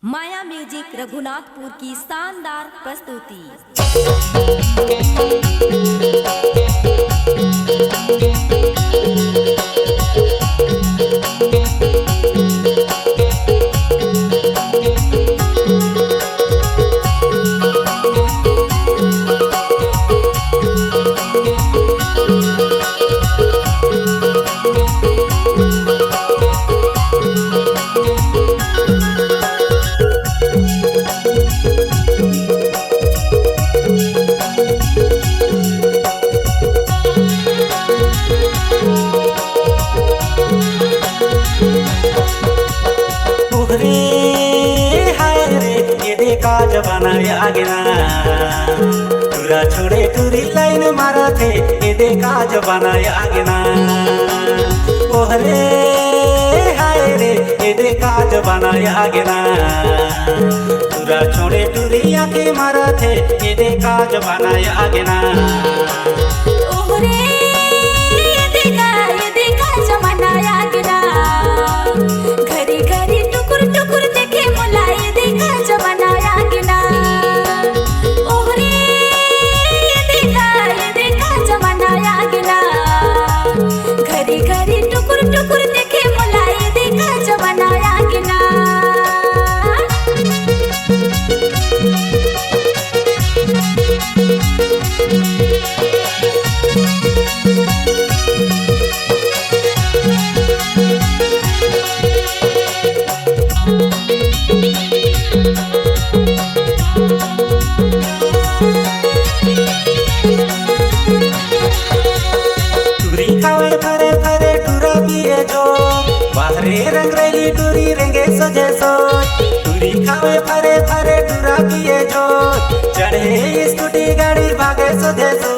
माया music Raghunathpur की शानदार प्रस्तुति। काज बनाया गिना तुरा छोड़े तुरी लाइन मारा थे ये काज बनाया गिना ओहरे हाय रे ये काज बनाया गिना तुरा छोड़े तुरी आके मारा थे ये काज बनाया गिना ओहरे ये काज बनाया गिना घरी घरी टुकुर टुकुर देखे मुला ये काज बनाया गिना ओहरे ये काज बनाया गिना घरी घरी टुकुर टुकुर देखे मुला ये काज बनाया गिना। फरे फरे टूरा पिए जो बाहरे रंग रही टूरी रेंगे सजे सो टूरी खावे फरे फरे टूरा पिए जो चढ़े स्कूटी गाड़ी भागे सजे सो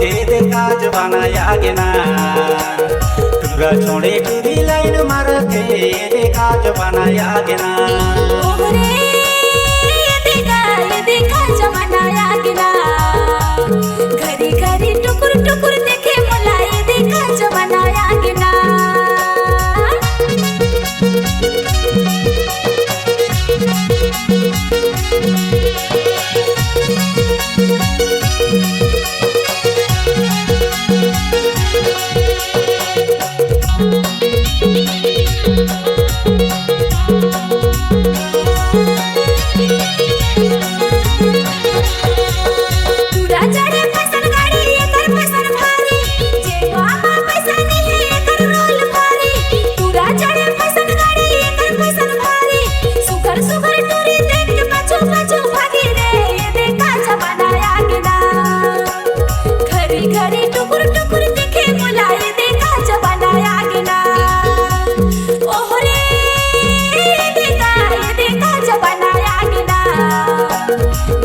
ये काज बनाया गिना टूरा छोड़े टूरी लाइन मार के ये काज बनाया गिना ओहरे ये काज बनाया गिना घरी घरी टुकुर टुकुर देखे मुला ये काज बनाया गिना। घरी टुकुर टुकुर देखे मुला ये काज बनाया गिना ओहरे ये काज बनाया गिना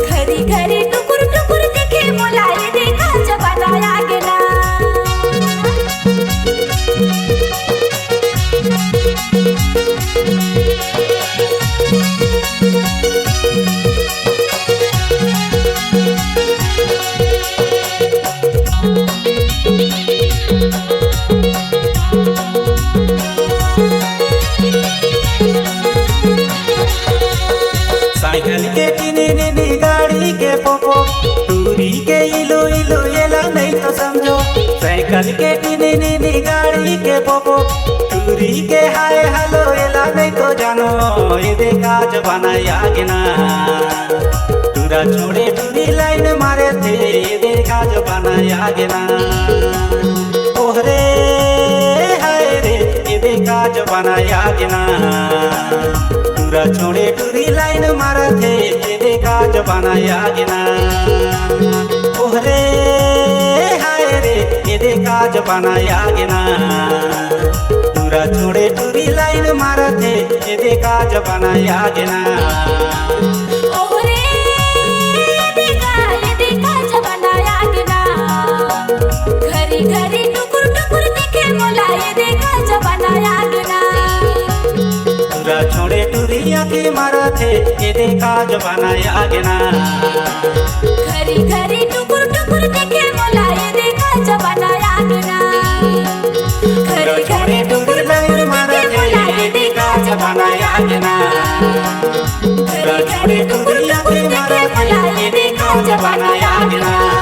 घरी घरी टुकुर टुकुर देखे मुला ये काज बनाया गिना। साइकिल के टिनी गाड़ी के पोपो टूरी के इलो इलो येला नहीं तो समझो साइकिल के टिनी गाड़ी के पोपो टूरी के हाय हेलो येला नहीं तो जानो ये काज बनाया गिना टूरा छोड़े टूरी लाइन मारे थे ये काज बनाया गिना ओहरे हाय रे ये काज बनाया गिना टूरा छोड़े टूरी लाइन मारा थे ये काज बनाया गिना ओहरे हाय रे ये काज बनाया गिना टूरा छोड़े टूरी लाइन मारा थे ये काज बनाया गिना ओहरे ये काज बनाया गिना घरी घरी टुकुर टुकुर देखे मुला ये काज बनाया गिना टूरा छोड़े टूरी आके मारा थे ये काज बनाया गिना घरी घरी टुकुर टुकुर देखे मुला ये काज बनाया गिना घरी घरी टुकुर टुकुर देखे मुला ये काज बनाया गिना। घड़ी घड़ी टुकुर टुकुर देखे मुलाए देखा जमाना आ गया।